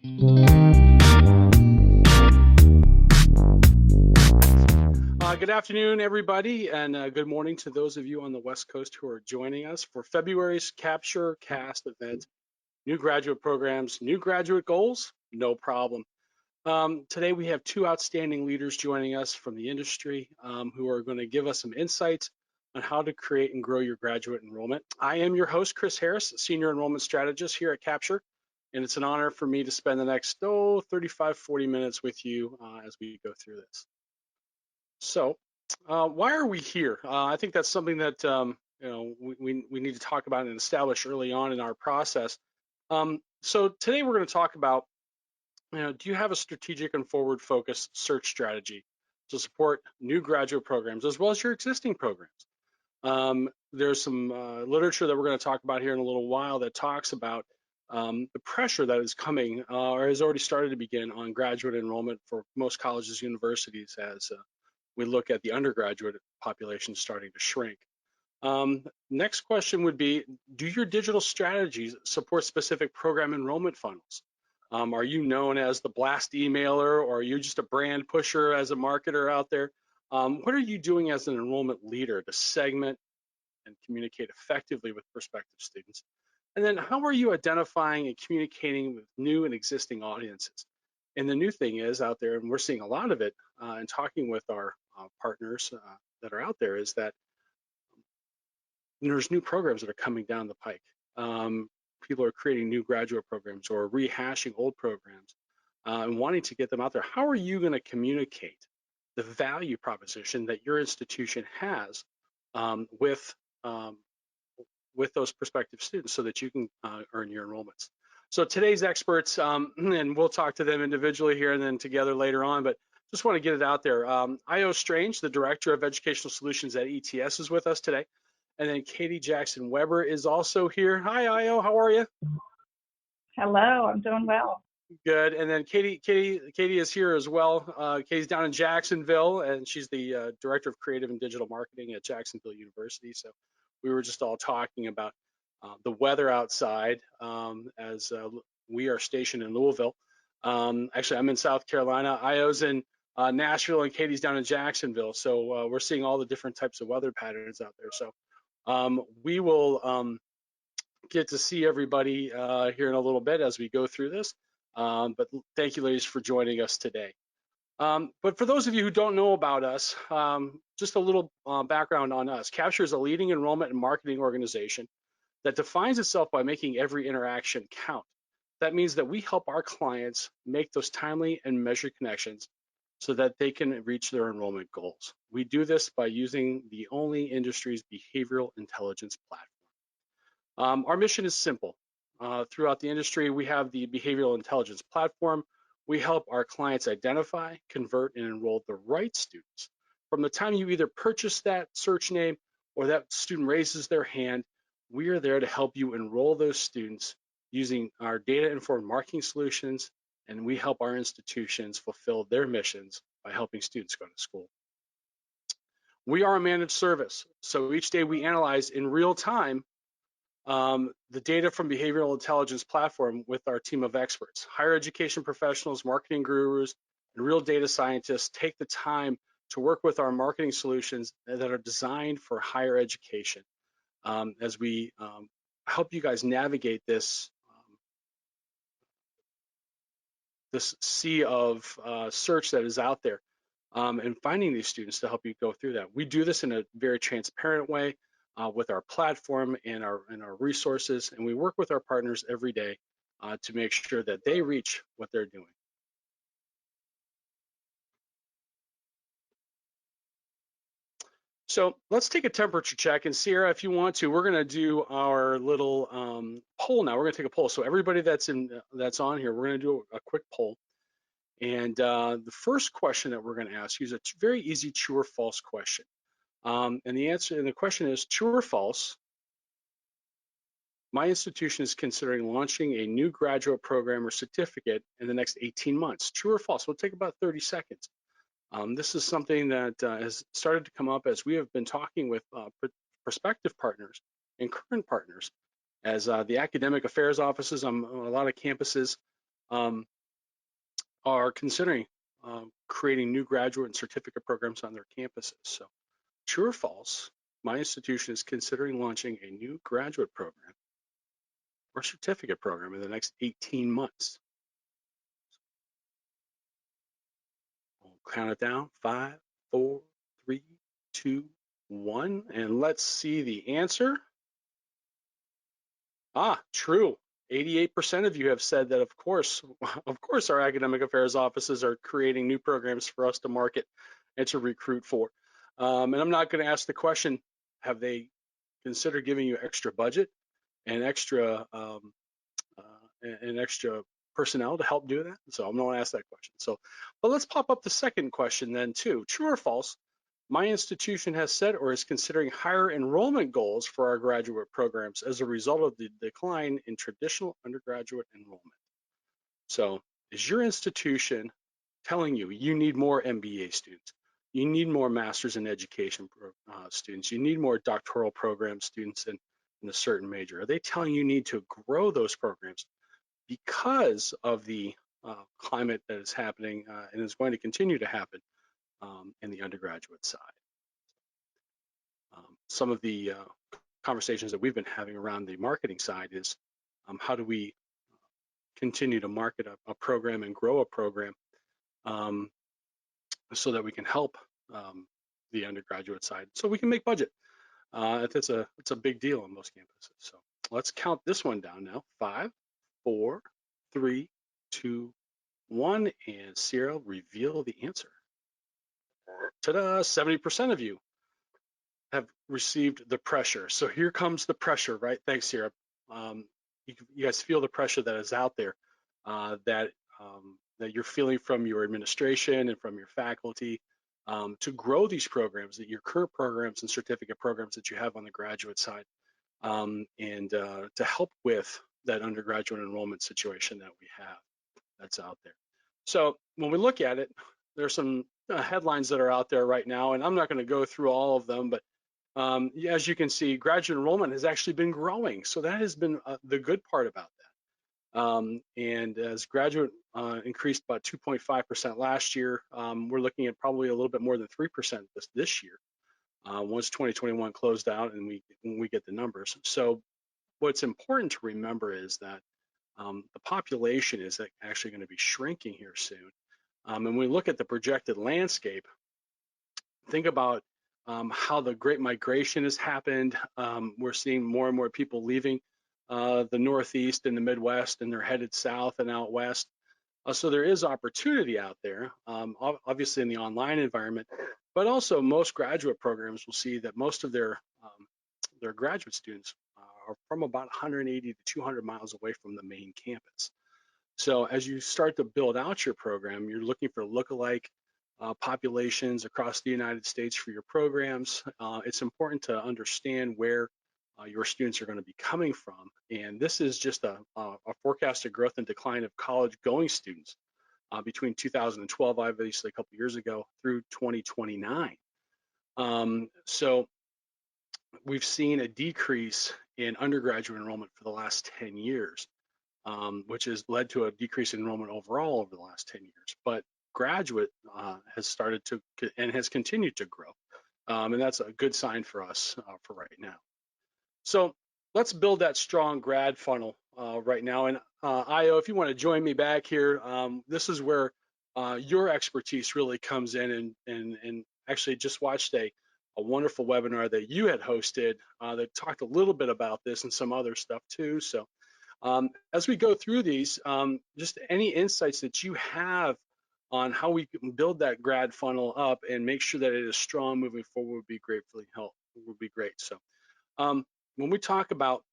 Good afternoon, everybody, and good morning to those of you on the West Coast who are joining us for February's Capture Cast event. New graduate programs, new graduate goals, no problem. Today we have two outstanding leaders joining us from the industry who are going to give us some insights on how to create and grow your graduate enrollment. I am your host, Chris Harris, Senior Enrollment Strategist here at Capture, and it's an honor for me to spend the next 35, 40 minutes with you as we go through this. So, why are we here? I think that's something that we need to talk about and establish early on in our process. So today we're going to talk about, do you have a strategic and forward-focused search strategy to support new graduate programs as well as your existing programs? There's some literature that we're going to talk about here in a little while that talks about the pressure that is coming or has already started to begin on graduate enrollment for most colleges and universities as we look at the undergraduate population starting to shrink. Next question would be, do your digital strategies support specific program enrollment funnels? Are you known as the blast emailer, or are you just a brand pusher as a marketer out there? What are you doing as an enrollment leader to segment and communicate effectively with prospective students? And then how are you identifying and communicating with new and existing audiences? And the new thing is out there, and we're seeing a lot of it and talking with our partners that are out there, is that there's new programs that are coming down the pike. People are creating new graduate programs or rehashing old programs and wanting to get them out there. How are you going to communicate the value proposition that your institution has with those prospective students so that you can earn your enrollments? So today's experts, and we'll talk to them individually here and then together later on, but just want to get it out there. Io Strange, the Director of Educational Solutions at ETS, is with us today. And then Katie Jackson Weber is also here. Hi, Io, how are you? Hello, I'm doing well. Good. And then Katie is here as well. Katie's down in Jacksonville, and she's the Director of Creative and Digital Marketing at Jacksonville University. So we were just all talking about the weather outside as we are stationed in Louisville. Actually, I'm in South Carolina. Io's in Nashville, and Katie's down in Jacksonville. So we're seeing all the different types of weather patterns out there. So we will get to see everybody here in a little bit as we go through this. But thank you, ladies, for joining us today. But for those of you who don't know about us, just a little background on us. Capture is a leading enrollment and marketing organization that defines itself by making every interaction count. That means that we help our clients make those timely and measured connections so that they can reach their enrollment goals. We do this by using the only industry's behavioral intelligence platform. Our mission is simple. Throughout the industry, we have the behavioral intelligence platform. We help our clients identify, convert, and enroll the right students. From the time you either purchase that search name or that student raises their hand, we are there to help you enroll those students using our data-informed marketing solutions, and we help our institutions fulfill their missions by helping students go to school. We are a managed service, so each day we analyze in real time the data from behavioral intelligence platform with our team of experts. Higher education professionals, marketing gurus, and real data scientists take the time to work with our marketing solutions that are designed for higher education as we help you guys navigate this sea of search that is out there and finding these students to help you go through that. We do this in a very transparent way with our platform and our resources, and we work with our partners every day to make sure that they reach what they're doing. So let's take a temperature check, and Sierra, if you want to, we're going to do our little poll now. We're going to take a poll. So everybody that's on here, we're going to do a quick poll. And the first question that we're going to ask you is a very easy true or false question. And the question is, true or false, my institution is considering launching a new graduate program or certificate in the next 18 months. True or false? We'll take about 30 seconds. This is something that has started to come up as we have been talking with prospective partners and current partners as the academic affairs offices on a lot of campuses are considering creating new graduate and certificate programs on their campuses. So, true or false, my institution is considering launching a new graduate program or certificate program in the next 18 months. We'll count it down. 5, 4, 3, 2, 1. And let's see the answer. True. 88% of you have said that, of course, our academic affairs offices are creating new programs for us to market and to recruit for. And I'm not going to ask the question, have they considered giving you extra budget and extra personnel to help do that? So I'm not going to ask that question. So, but let's pop up the second question then too. True or false? My institution has set or is considering higher enrollment goals for our graduate programs as a result of the decline in traditional undergraduate enrollment. So is your institution telling you you need more MBA students, you need more Masters in Education students, you need more doctoral program students in a certain major? Are they telling you need to grow those programs because of the climate that is happening and is going to continue to happen in the undergraduate side? Some of the conversations that we've been having around the marketing side is how do we continue to market a program and grow a program um, so that we can help the undergraduate side so we can make budget. It's a big deal on most campuses. So let's count this one down now. 5, 4, 3, 2, 1, and Sierra, reveal the answer. Ta-da! 70% of you have received the pressure. So here comes the pressure, right? Thanks, Sierra. You guys feel the pressure that is out there, that you're feeling from your administration and from your faculty to grow these programs, that your current programs and certificate programs that you have on the graduate side, and to help with that undergraduate enrollment situation that we have that's out there. So when we look at it, there's some headlines that are out there right now, and I'm not going to go through all of them, but as you can see, graduate enrollment has actually been growing. So that has been the good part about that. And as graduate increased about 2.5% last year, we're looking at probably a little bit more than 3% this year once 2021 closed out and we get the numbers. So what's important to remember is that the population is actually going to be shrinking here soon. And when we look at the projected landscape, think about how the Great Migration has happened. We're seeing more and more people leaving the Northeast and the Midwest, and they're headed south and out west. So there is opportunity out there, obviously in the online environment, but also most graduate programs will see that most of their graduate students are from about 180 to 200 miles away from the main campus. So as you start to build out your program, you're looking for lookalike populations across the United States for your programs. It's important to understand where your students are going to be coming from. And this is just a forecasted growth and decline of college going students between 2012, obviously a couple of years ago, through 2029. So we've seen a decrease in undergraduate enrollment for the last 10 years. Which has led to a decrease in enrollment overall over the last 10 years. But graduate has started to and has continued to grow. And that's a good sign for us for right now. So let's build that strong grad funnel right now. And Io, if you want to join me back here, this is where your expertise really comes in, and actually just watched a wonderful webinar that you had hosted that talked a little bit about this and some other stuff too. So as we go through these, just any insights that you have on how we can build that grad funnel up and make sure that it is strong moving forward would be gratefully helpful. Would be great. So when we talk about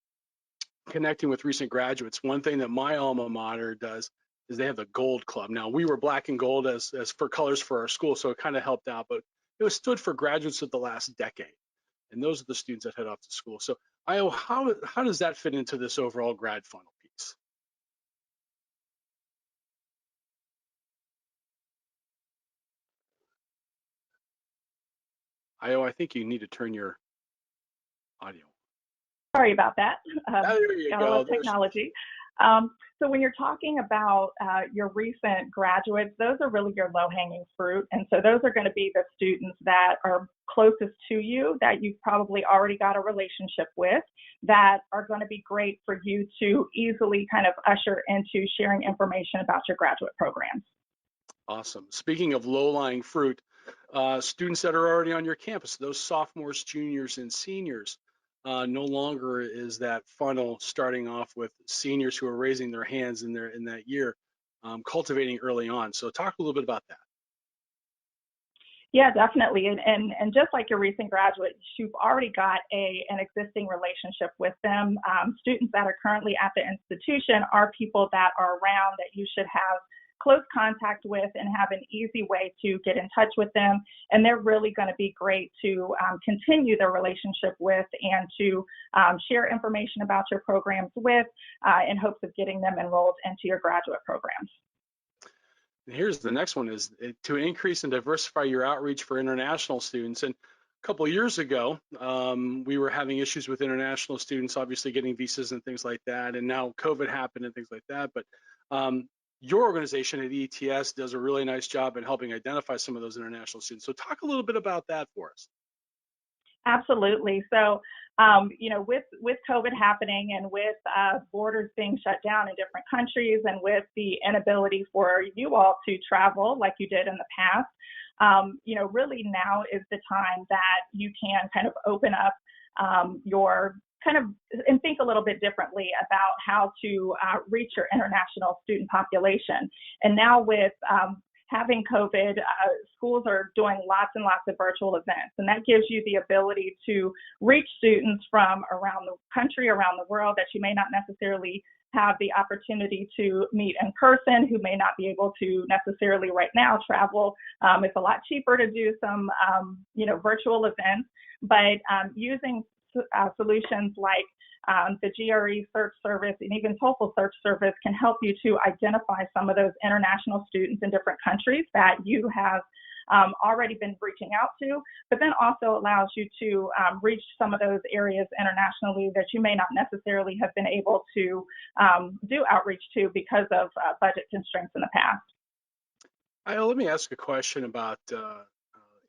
connecting with recent graduates, one thing that my alma mater does is they have the Gold Club. Now we were black and gold as for colors for our school, so it kind of helped out, but it was stood for graduates of the last decade. And those are the students that head off to school. So Io, how does that fit into this overall grad funnel piece? Io, I think you need to turn your audio. Sorry about that. There you Gotta go. love technology. So when you're talking about your recent graduates, those are really your low-hanging fruit. And so those are going to be the students that are closest to you, that you've probably already got a relationship with, that are going to be great for you to easily kind of usher into sharing information about your graduate programs. Awesome. Speaking of low-lying fruit, students that are already on your campus, those sophomores, juniors, and seniors, no longer is that funnel starting off with seniors who are raising their hands in that year, cultivating early on. So talk a little bit about that. Yeah, definitely. And just like your recent graduates, you've already got an existing relationship with them. Students that are currently at the institution are people that are around that you should have close contact with and have an easy way to get in touch with them. And they're really going to be great to continue their relationship with and to share information about your programs with in hopes of getting them enrolled into your graduate programs. Here's the next one is to increase and diversify your outreach for international students. And a couple of years ago, we were having issues with international students, obviously getting visas and things like that. And now COVID happened and things like that. But your organization at ETS does a really nice job in helping identify some of those international students. So talk a little bit about that for us. Absolutely. So, with COVID happening and with borders being shut down in different countries and with the inability for you all to travel like you did in the past, really now is the time that you can kind of open up your kind of and think a little bit differently about how to reach your international student population. And now with having COVID, schools are doing lots and lots of virtual events, and that gives you the ability to reach students from around the country, around the world that you may not necessarily have the opportunity to meet in person, who may not be able to necessarily right now travel. It's a lot cheaper to do some, virtual events, but using solutions like the GRE search service and even TOEFL search service can help you to identify some of those international students in different countries that you have already been reaching out to, but then also allows you to reach some of those areas internationally that you may not necessarily have been able to do outreach to because of budget constraints in the past. Let me ask a question about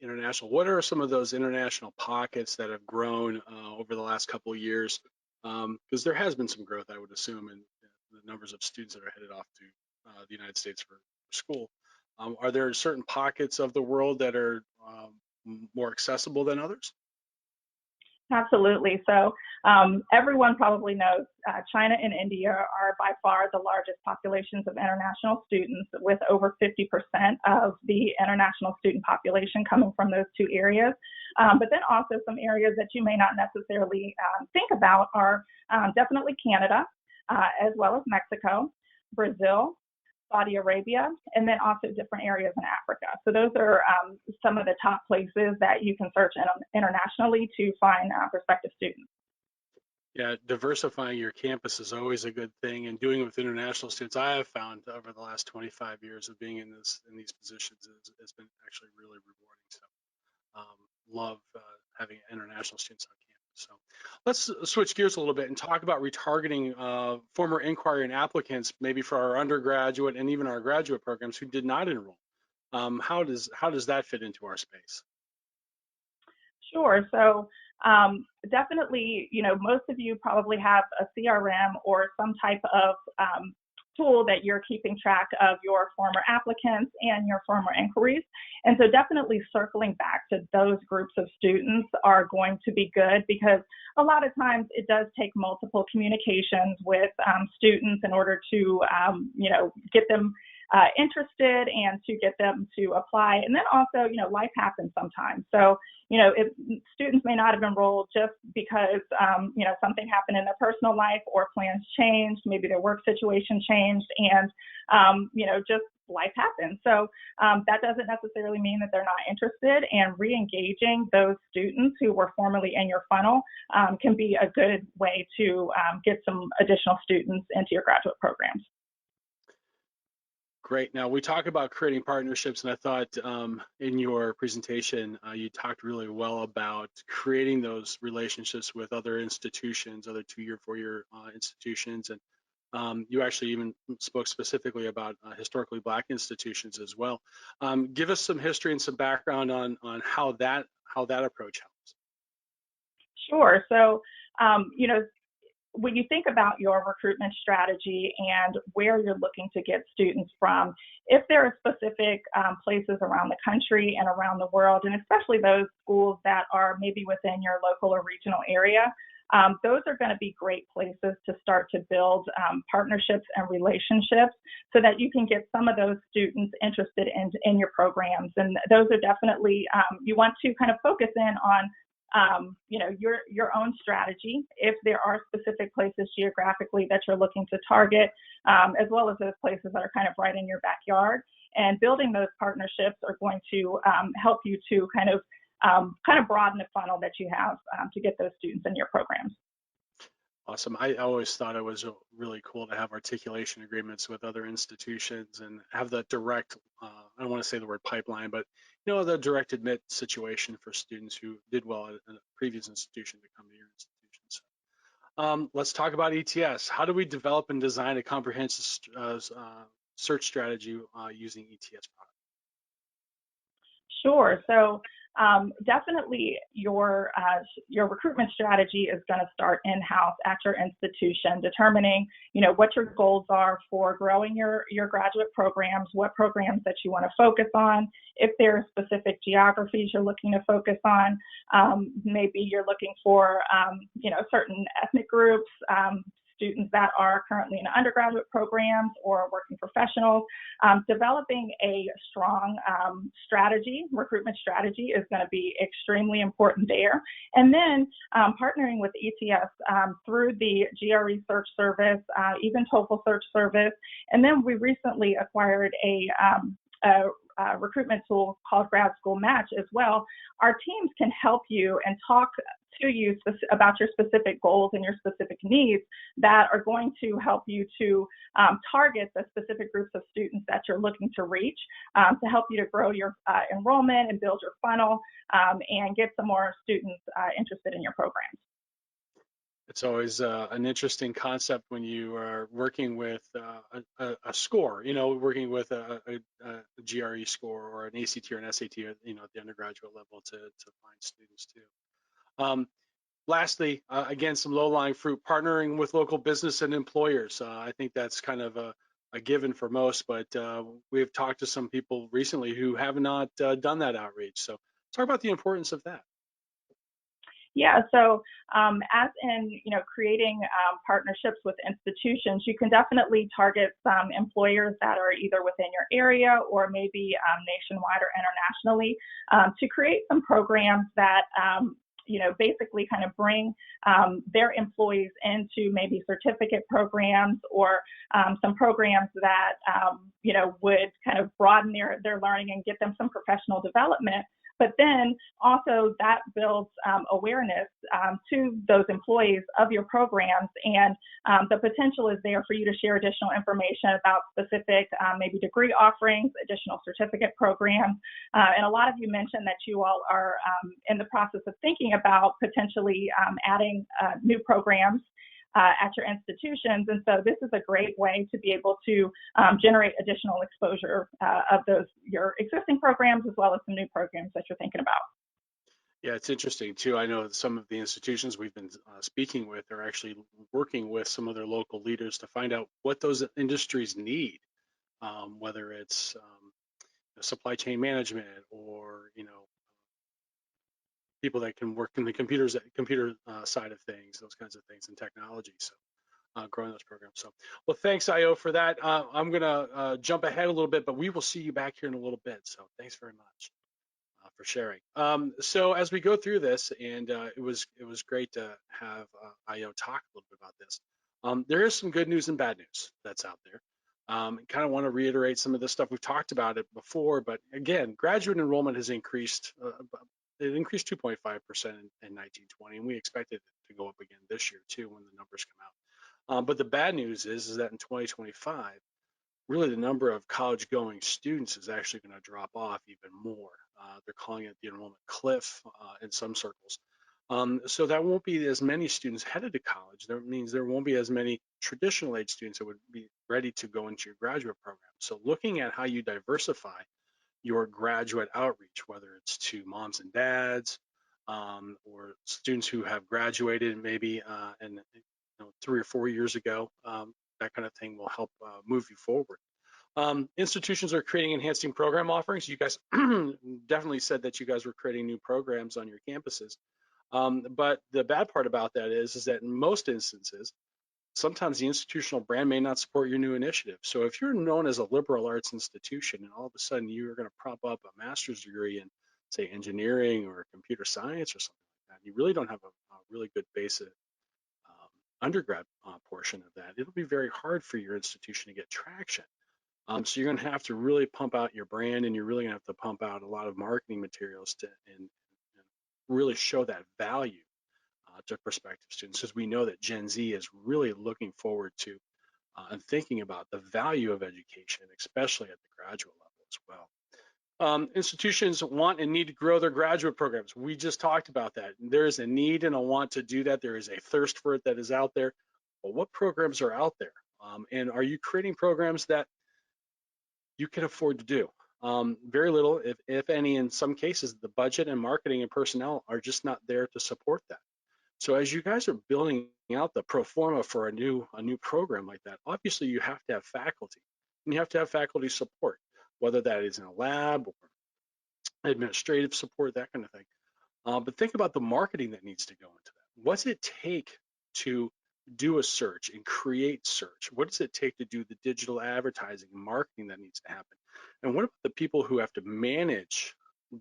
international. What are some of those international pockets that have grown over the last couple of years? Because there has been some growth, I would assume, in the numbers of students that are headed off to the United States for school. Are there certain pockets of the world that are more accessible than others? Absolutely. So everyone probably knows China and India are by far the largest populations of international students, with over 50% of the international student population coming from those two areas. But then also some areas that you may not necessarily think about are definitely Canada, as well as Mexico, Brazil, Saudi Arabia, and then also different areas in Africa. So those are some of the top places that you can search internationally to find prospective students. Yeah, diversifying your campus is always a good thing, and doing it with international students, I have found over the last 25 years of being in these positions has been actually really rewarding. So love having international students on campus. So let's switch gears a little bit and talk about retargeting former inquiry and applicants, maybe for our undergraduate and even our graduate programs who did not enroll. How does that fit into our space? Sure. So definitely, most of you probably have a CRM or some type of tool that you're keeping track of your former applicants and your former inquiries. And so definitely circling back to those groups of students are going to be good, because a lot of times it does take multiple communications with students in order to, get them interested and to get them to apply. And then also, life happens sometimes. So, if students may not have enrolled just because, something happened in their personal life or plans changed, maybe their work situation changed, and, just life happens. So that doesn't necessarily mean that they're not interested, and re-engaging those students who were formerly in your funnel can be a good way to get some additional students into your graduate programs. Great. Now we talk about creating partnerships, and I thought in your presentation you talked really well about creating those relationships with other institutions, other 2-year, 4-year institutions, and You actually even spoke specifically about historically Black institutions as well. Give us some history and some background on how that approach helps. Sure. So, you know, when you think about your recruitment strategy and where you're looking to get students from, if there are specific places around the country and around the world, and especially those schools that are maybe within your local or regional area, those are going to be great places to start to build partnerships and relationships so that you can get some of those students interested in your programs. And those are definitely, you want to kind of focus in on your own strategy, if there are specific places geographically that you're looking to target, as well as those places that are kind of right in your backyard. And building those partnerships are going to help you to kind of broaden the funnel that you have to get those students in your programs. Awesome. I always thought it was really cool to have articulation agreements with other institutions and have that direct, I don't want to say the word pipeline, but the direct admit situation for students who did well at a previous institution to come to your institution. So, let's talk about ETS. How do we develop and design a comprehensive search strategy using ETS products? Sure. So definitely your recruitment strategy is going to start in-house at your institution, determining what your goals are for growing your graduate programs, what programs that you want to focus on. If there are specific geographies you're looking to focus on, maybe you're looking for certain ethnic groups. Students that are currently in undergraduate programs or working professionals, developing a strong recruitment strategy is going to be extremely important there. And then partnering with ETS through the GRE search service, even TOEFL search service. And then we recently acquired a recruitment tool called Grad School Match as well. Our teams can help you and talk to you about your specific goals and your specific needs that are going to help you to target the specific groups of students that you're looking to reach, to help you to grow your enrollment and build your funnel and get some more students interested in your programs. It's always an interesting concept when you are working with a score, working with a GRE score or an ACT or an SAT, at the undergraduate level to find students too. Lastly, again, some low-lying fruit, partnering with local business and employers. I think that's kind of a given for most, but we've talked to some people recently who have not done that outreach. So talk about the importance of that. Yeah, so as in creating partnerships with institutions, you can definitely target some employers that are either within your area or maybe nationwide or internationally to create some programs that basically kind of bring their employees into maybe certificate programs or some programs that would kind of broaden their learning and get them some professional development. But then also that builds awareness to those employees of your programs, and the potential is there for you to share additional information about specific maybe degree offerings, additional certificate programs. And a lot of you mentioned that you all are in the process of thinking about potentially adding new programs at your institutions. And so this is a great way to be able to generate additional exposure of your existing programs as well as some new programs that you're thinking about. Yeah, it's interesting too. I know some of the institutions we've been speaking with are actually working with some of their local leaders to find out what those industries need, whether it's supply chain management or people that can work in the computer side of things, those kinds of things, and technology. So growing those programs. So, well, thanks, Io, for that. I'm gonna jump ahead a little bit, but we will see you back here in a little bit. So thanks very much for sharing. So as we go through this, and it was great to have Io talk a little bit about this. There is some good news and bad news that's out there. Kind of want to reiterate some of the stuff we've talked about it before, but again, graduate enrollment has increased. It increased 2.5% in 1920, and we expect it to go up again this year too when the numbers come out. But the bad news is that in 2025, really the number of college-going students is actually going to drop off even more. They're calling it the enrollment cliff in some circles. So that won't be as many students headed to college. That means there won't be as many traditional age students that would be ready to go into your graduate program. So looking at how you diversify your graduate outreach, whether it's to moms and dads, or students who have graduated maybe and 3 or 4 years ago, that kind of thing will help move you forward. Institutions are creating enhancing program offerings. You guys definitely said that you guys were creating new programs on your campuses. But the bad part about that is that in most instances, sometimes the institutional brand may not support your new initiative. So if you're known as a liberal arts institution and all of a sudden you're going to prop up a master's degree in, say, engineering or computer science or something like that, you really don't have a really good basic undergrad portion of that. It'll be very hard for your institution to get traction. So you're going to have to really pump out your brand, and you're really going to have to pump out a lot of marketing materials to and really show that value to prospective students, because we know that Gen Z is really looking forward to and thinking about the value of education, especially at the graduate level as well. Institutions want and need to grow their graduate programs. We just talked about that. There is a need and a want to do that. There is a thirst for it that is out there. But what programs are out there? And are you creating programs that you can afford to do? Very little, if any, in some cases, the budget and marketing and personnel are just not there to support that. So as you guys are building out the pro forma for a new program like that, obviously you have to have faculty, and you have to have faculty support, whether that is in a lab or administrative support, that kind of thing. But think about the marketing that needs to go into that. What's it take to do a search and create search? What does it take to do the digital advertising and marketing that needs to happen? And what about the people who have to manage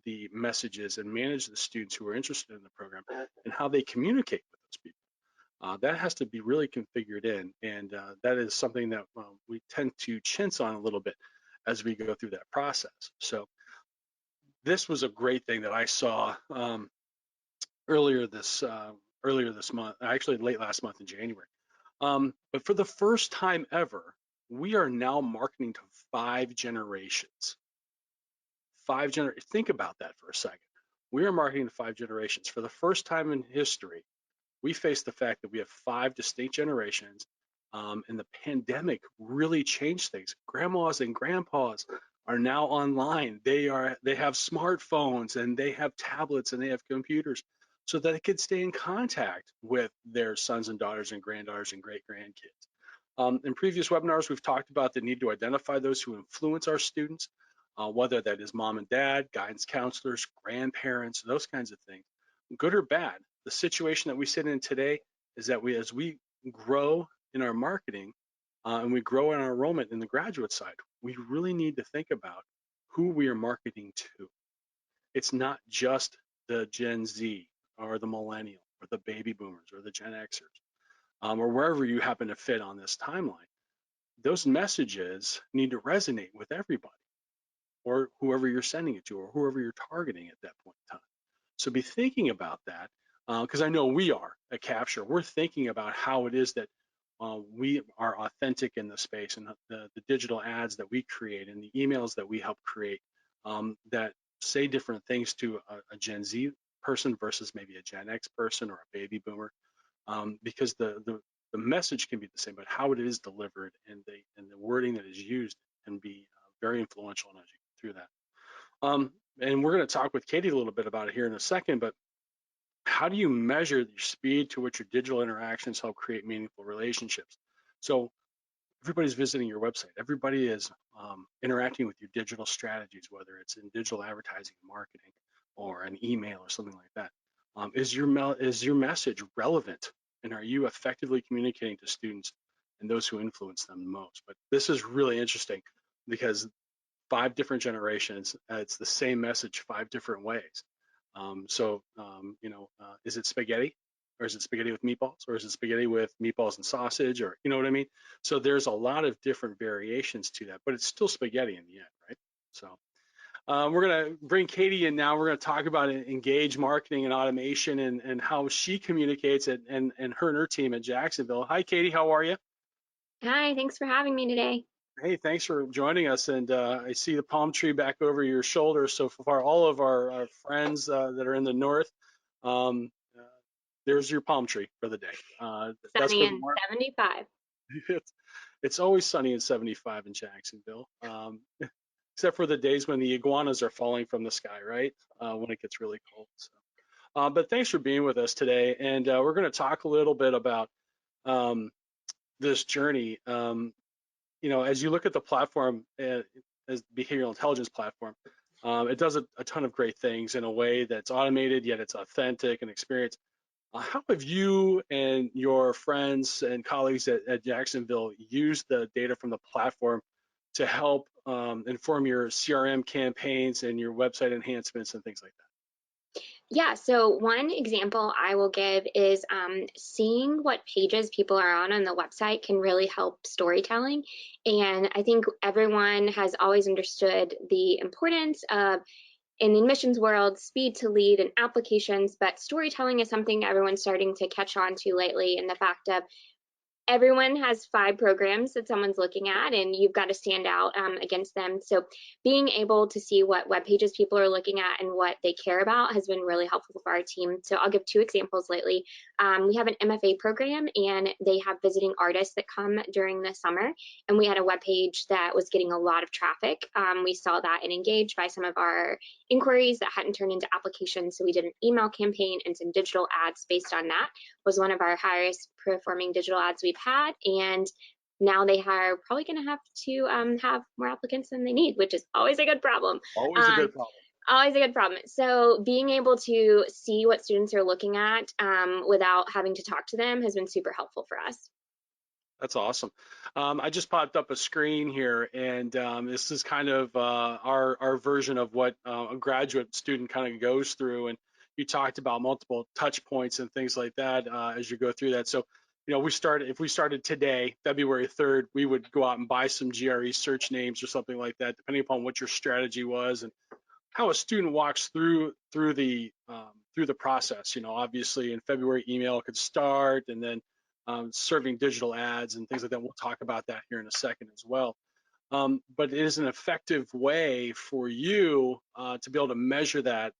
the messages and manage the students who are interested in the program and how they communicate with those people? That has to be really configured in, and that is something that we tend to chintz on a little bit as we go through that process. So this was a great thing that I saw earlier this month, actually late last month in January. But for the first time ever, we are now marketing to 5 generations. Think about that for a second. We are marketing to 5 generations. For the first time in history, we face the fact that we have 5 distinct generations, and the pandemic really changed things. Grandmas and grandpas are now online. They have smartphones, and they have tablets, and they have computers, so that they can stay in contact with their sons and daughters and granddaughters and great grandkids. In previous webinars, we've talked about the need to identify those who influence our students, whether that is mom and dad, guidance counselors, grandparents, those kinds of things, good or bad. The situation that we sit in today is that as we grow in our marketing and we grow in our enrollment in the graduate side, we really need to think about who we are marketing to. It's not just the Gen Z or the millennial or the baby boomers or the Gen Xers, or wherever you happen to fit on this timeline. Those messages need to resonate with everybody, or whoever you're sending it to, or whoever you're targeting at that point in time. So be thinking about that, because I know we are at Capture. We're thinking about how it is that we are authentic in the space, and the digital ads that we create and the emails that we help create that say different things to a Gen Z person versus maybe a Gen X person or a baby boomer, because the message can be the same, but how it is delivered and the wording that is used can be very influential as you go through that. And we're going to talk with Katie a little bit about it here in a second, but how do you measure the speed to which your digital interactions help create meaningful relationships? So everybody's visiting your website. Everybody is interacting with your digital strategies, whether it's in digital advertising and marketing or an email or something like that. Is your message relevant, and are you effectively communicating to students and those who influence them the most? But this is really interesting because 5 different generations, it's the same message 5 different ways. Is it spaghetti, or is it spaghetti with meatballs, or is it spaghetti with meatballs and sausage, or you know what I mean? So there's a lot of different variations to that, but it's still spaghetti in the end, right? So we're going to bring Katie in now. We're going to talk about engage marketing and automation, and how she communicates it, and her team at Jacksonville. Hi, Katie. How are you? Hi, thanks for having me today. Hey, thanks for joining us. And I see the palm tree back over your shoulder. So far, all of our friends that are in the north, um, there's your palm tree for the day. That's Sunny where the and mark. 75. It's always sunny and 75 in Jacksonville, except for the days when the iguanas are falling from the sky, right? When it gets really cold. So, but thanks for being with us today, and we're going to talk a little bit about um, this journey. As you look at the platform as behavioral intelligence platform, it does a ton of great things in a way that's automated, yet it's authentic and experienced. How have you and your friends and colleagues at Jacksonville used the data from the platform to help inform your CRM campaigns and your website enhancements and things like that? Yeah, so one example I will give is seeing what pages people are on the website can really help storytelling. And I think everyone has always understood the importance of, in the admissions world, speed to lead and applications, but storytelling is something everyone's starting to catch on to lately, and the fact of everyone has 5 programs that someone's looking at, and you've got to stand out against them. So being able to see what web pages people are looking at and what they care about has been really helpful for our team. So I'll give 2 examples lately. We have an MFA program, and they have visiting artists that come during the summer, and we had a web page that was getting a lot of traffic. We saw that and engaged by some of our inquiries that hadn't turned into applications, so we did an email campaign and some digital ads based on that. Was one of our highest performing digital ads we've had, and now they are probably going to have more applicants than they need, which is always a good problem. Always a good problem. Always a good problem. So being able to see what students are looking at without having to talk to them has been super helpful for us. That's awesome. I just popped up a screen here, and this is kind of our version of what a graduate student kind of goes through. And you talked about multiple touch points and things like that as you go through that. So, if we started today, February 3rd, we would go out and buy some GRE search names or something like that, depending upon what your strategy was and how a student walks through the process. Obviously in February, email could start, and then serving digital ads and things like that. We'll talk about that here in a second as well. But it is an effective way for you to be able to measure that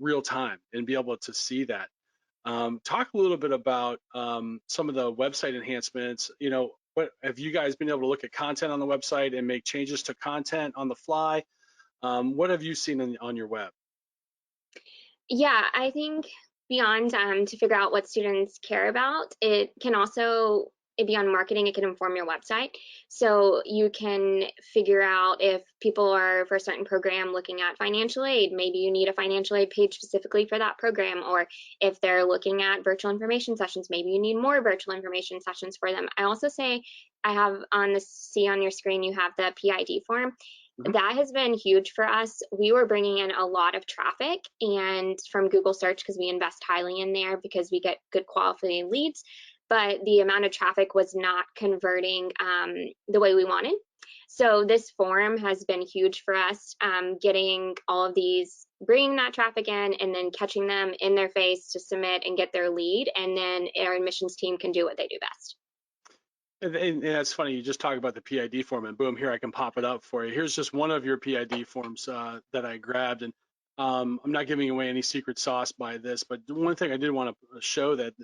real time and be able to see that. Talk a little bit about some of the website enhancements. What have you guys been able to look at content on the website and make changes to content on the fly? What have you seen on your web? Yeah, I think beyond to figure out what students care about, it can also, beyond marketing, it can inform your website. So you can figure out if people are for a certain program looking at financial aid, maybe you need a financial aid page specifically for that program, or if they're looking at virtual information sessions, maybe you need more virtual information sessions for them. I also say, I have see on your screen, you have the PID form. That has been huge for us. We were bringing in a lot of traffic and from Google search, because we invest highly in there because we get good quality leads, but the amount of traffic was not converting the way we wanted. So this forum has been huge for us, getting all of these, bringing that traffic in and then catching them in their face to submit and get their lead, and then our admissions team can do what they do best. And that's funny, you just talk about the PID form, and boom, here I can pop it up for you. Here's just one of your PID forms that I grabbed, and I'm not giving away any secret sauce by this, but one thing I did want to show that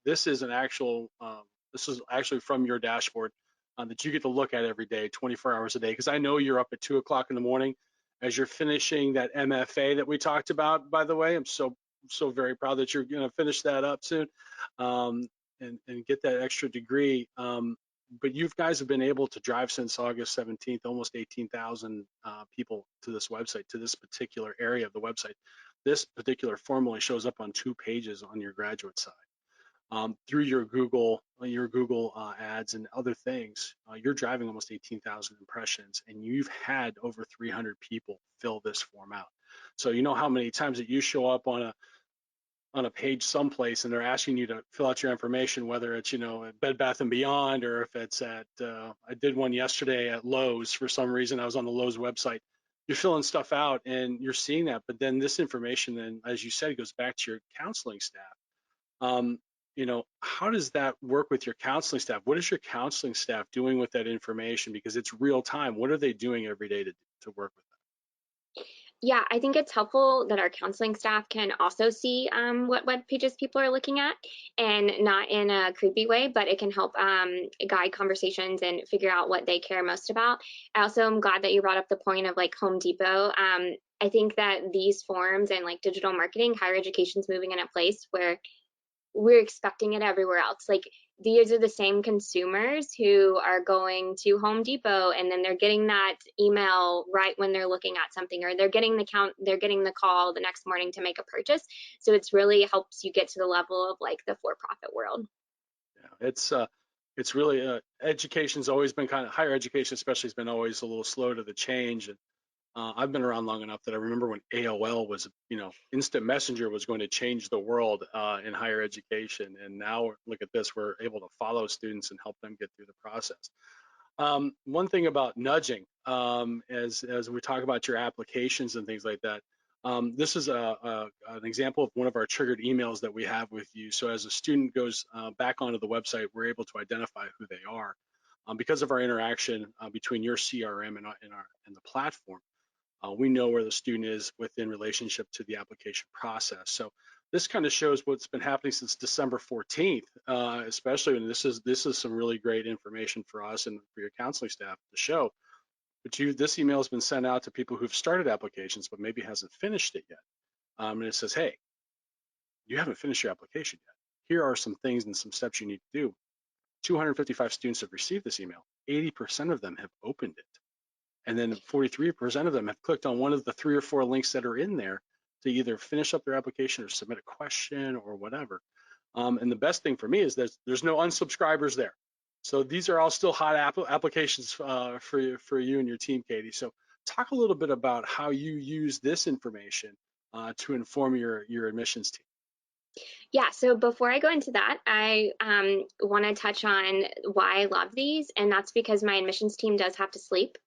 this is this is actually from your dashboard that you get to look at every day, 24 hours a day, because I know you're up at 2 o'clock in the morning as you're finishing that MFA that we talked about. By the way, I'm so very proud that you're going to finish that up soon. And get that extra degree. But you guys have been able to drive since August 17th, almost 18,000 people to this website, to this particular area of the website. This particular form only shows up on 2 pages on your graduate side. Through your Google ads and other things, you're driving almost 18,000 impressions, and you've had over 300 people fill this form out. So you know how many times that you show up on a page someplace and they're asking you to fill out your information, whether it's at Bed Bath and Beyond, or if it's at I did one yesterday at Lowe's. For some reason I was on the Lowe's website. You're filling stuff out and you're seeing that, but then this information then, as you said, goes back to your counseling staff. How does that work with your counseling staff? What is your counseling staff doing with that information? Because it's real time. What are they doing every day to work with that? Yeah, I think it's helpful that our counseling staff can also see what web pages people are looking at, and not in a creepy way, but it can help guide conversations and figure out what they care most about. I also am glad that you brought up the point of like Home Depot. I think that these forums and like digital marketing, higher education is moving in a place where we're expecting it everywhere else. Like these are the same consumers who are going to Home Depot and then they're getting that email right when they're looking at something, or they're getting the call the next morning to make a purchase. So it's really helps you get to the level of like the for-profit world. Yeah, it's really education's always been kind of higher education, especially, has been always a little slow to the change. And I've been around long enough that I remember when AOL was, instant messenger was going to change the world in higher education. And now look at this, we're able to follow students and help them get through the process. One thing about nudging, as we talk about your applications and things like that, this is an example of one of our triggered emails that we have with you. So as a student goes back onto the website, we're able to identify who they are because of our interaction between your CRM and the platform. We know where the student is within relationship to the application process. So this kind of shows what's been happening since December 14th, especially when this is some really great information for us and for your counseling staff to show. But this email has been sent out to people who've started applications but maybe hasn't finished it yet. And it says, hey, you haven't finished your application yet. Here are some things and some steps you need to do. 255 students have received this email. 80% of them have opened it. And then 43% of them have clicked on one of the 3 or 4 links that are in there to either finish up their application or submit a question or whatever. And the best thing for me is that there's no unsubscribers there. So these are all still hot applications for you and your team, Katie. So talk a little bit about how you use this information to inform your admissions team. Yeah, so before I go into that, I want to touch on why I love these, and that's because my admissions team does have to sleep.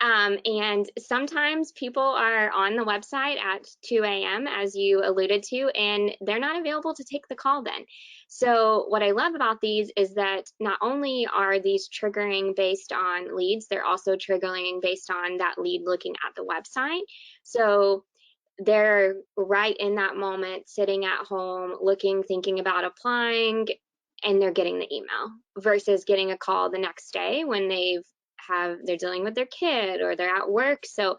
And sometimes people are on the website at 2 a.m., as you alluded to, and they're not available to take the call then. So, what I love about these is that not only are these triggering based on leads, they're also triggering based on that lead looking at the website. So, they're right in that moment, sitting at home, looking, thinking about applying, and they're getting the email versus getting a call the next day when they're dealing with their kid or they're at work. So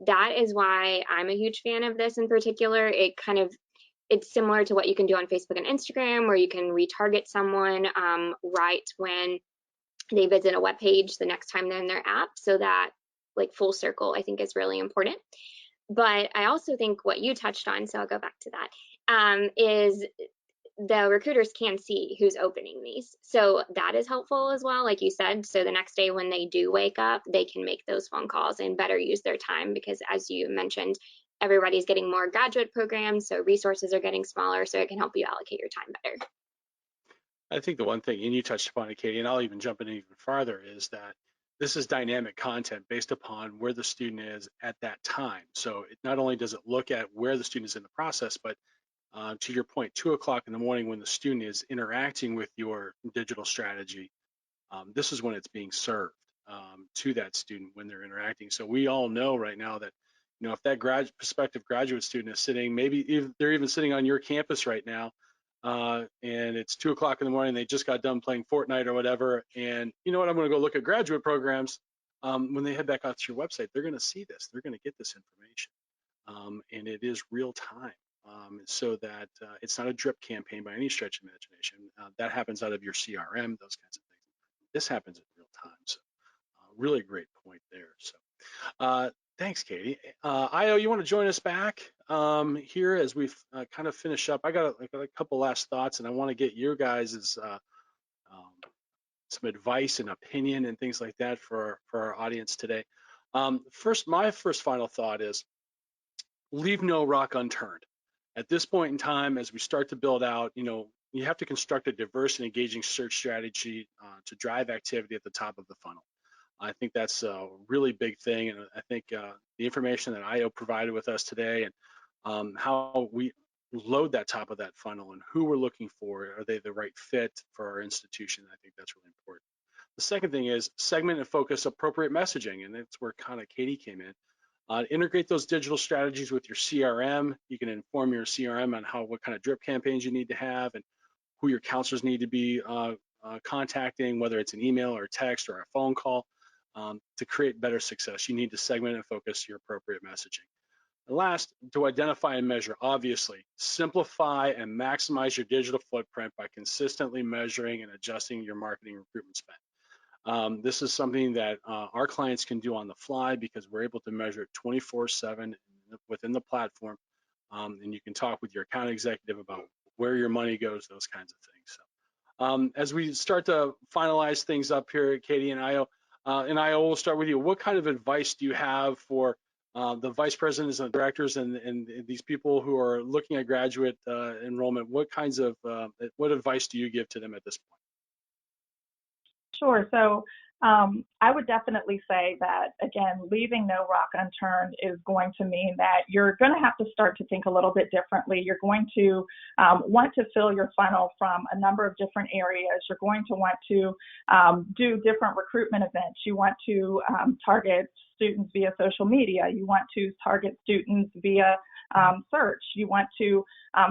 that is why I'm a huge fan of this in particular. It's similar to what you can do on Facebook and Instagram, where you can retarget someone right when they visit a web page the next time they're in their app. So that like full circle, I think, is really important. But I also think what you touched on, so I'll go back to that, is the recruiters can see who's opening these. So that is helpful as well, like you said. So the next day when they do wake up, they can make those phone calls and better use their time because, as you mentioned, everybody's getting more graduate programs, so resources are getting smaller, so it can help you allocate your time better. I think the one thing, and you touched upon it, Katie, and I'll even jump in even farther, is that this is dynamic content based upon where the student is at that time. So it not only does it look at where the student is in the process, but to your point, 2 o'clock in the morning when the student is interacting with your digital strategy, this is when it's being served to that student when they're interacting. So we all know right now that, if that prospective graduate student is sitting, maybe they're even sitting on your campus right now, and it's 2 o'clock in the morning, they just got done playing Fortnite or whatever, and you know what, I'm going to go look at graduate programs. When they head back out to your website, they're going to see this, they're going to get this information, and it is real time. So that it's not a drip campaign by any stretch of imagination. That happens out of your CRM, those kinds of things. This happens in real time. So really great point there. So thanks, Katie. Io, you want to join us back here as we kind of finish up? I got a couple last thoughts, and I want to get your guys' some advice and opinion and things like that for our audience today. My first final thought is leave no rock unturned. At this point in time, as we start to build out, you have to construct a diverse and engaging search strategy to drive activity at the top of the funnel. I think that's a really big thing, and I think the information that IO provided with us today and how we load that top of that funnel and who we're looking for, are they the right fit for our institution? I think that's really important. The second thing is segment and focus appropriate messaging, and that's where kind of Katie came in. Integrate those digital strategies with your CRM. You can inform your CRM on what kind of drip campaigns you need to have and who your counselors need to be contacting, whether it's an email or a text or a phone call. To create better success, you need to segment and focus your appropriate messaging. And last, to identify and measure, obviously, simplify and maximize your digital footprint by consistently measuring and adjusting your marketing recruitment spend. This is something that our clients can do on the fly because we're able to measure it 24/7 within the platform. And you can talk with your account executive about where your money goes, those kinds of things. So, as we start to finalize things up here, Katie and Io, we'll start with you. What kind of advice do you have for the vice presidents and directors and these people who are looking at graduate enrollment? What advice do you give to them at this point? Sure. So I would definitely say that, again, leaving no rock unturned is going to mean that you're going to have to start to think a little bit differently. You're going to want to fill your funnel from a number of different areas. You're going to want to do different recruitment events. You want to target students via social media. You want to target students via search. You want to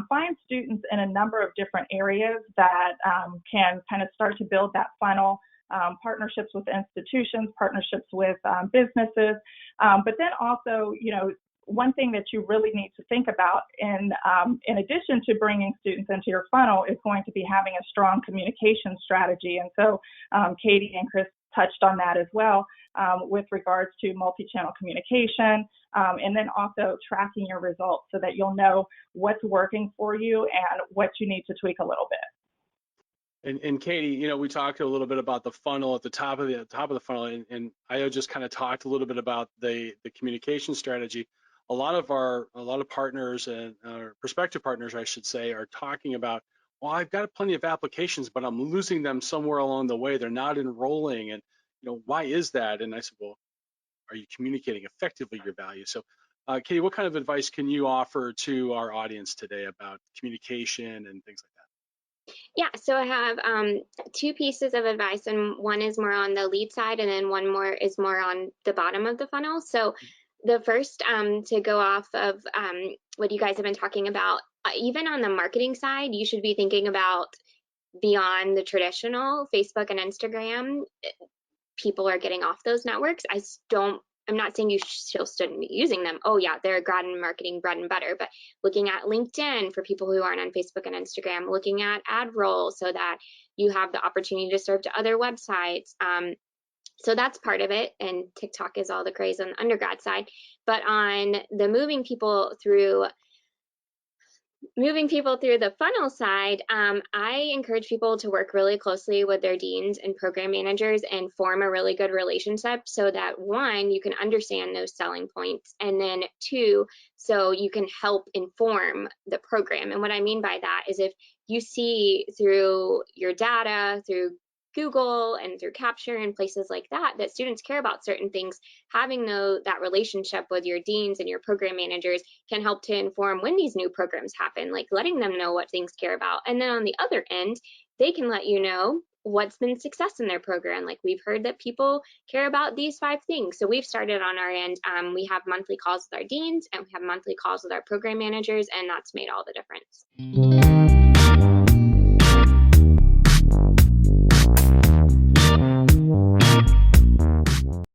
find students in a number of different areas that can kind of start to build that funnel. Partnerships with institutions, partnerships with businesses, but then also, one thing that you really need to think about in addition to bringing students into your funnel is going to be having a strong communication strategy. And so Katie and Chris touched on that as well with regards to multi-channel communication, and then also tracking your results so that you'll know what's working for you and what you need to tweak a little bit. And Katie, we talked a little bit about the funnel at the top of the funnel, and Io just kind of talked a little bit about the communication strategy. A lot of partners and prospective partners, I should say, are talking about, well, I've got plenty of applications, but I'm losing them somewhere along the way. They're not enrolling, and why is that? And I said, well, are you communicating effectively your value? So, Katie, what kind of advice can you offer to our audience today about communication and things like that? Yeah, so I have two pieces of advice, and one is more on the lead side, and then one more is more on the bottom of the funnel. So the first, to go off of what you guys have been talking about, even on the marketing side, you should be thinking about beyond the traditional Facebook and Instagram. People are getting off those networks. I'm not saying you still shouldn't be using them. Oh yeah, they're grad and marketing bread and butter, but looking at LinkedIn for people who aren't on Facebook and Instagram, looking at ad roll so that you have the opportunity to serve to other websites. So that's part of it, and TikTok is all the craze on the undergrad side. But on the moving people through the funnel side, I encourage people to work really closely with their deans and program managers and form a really good relationship so that, one, you can understand those selling points, and then two, so you can help inform the program. And what I mean by that is if you see through your data, through Google and through Capture and places like that, that students care about certain things, having that relationship with your deans and your program managers can help to inform when these new programs happen, like letting them know what things care about. And then on the other end, they can let you know what's been success in their program. Like, we've heard that people care about these 5 things. So we've started on our end. We have monthly calls with our deans and we have monthly calls with our program managers, and that's made all the difference.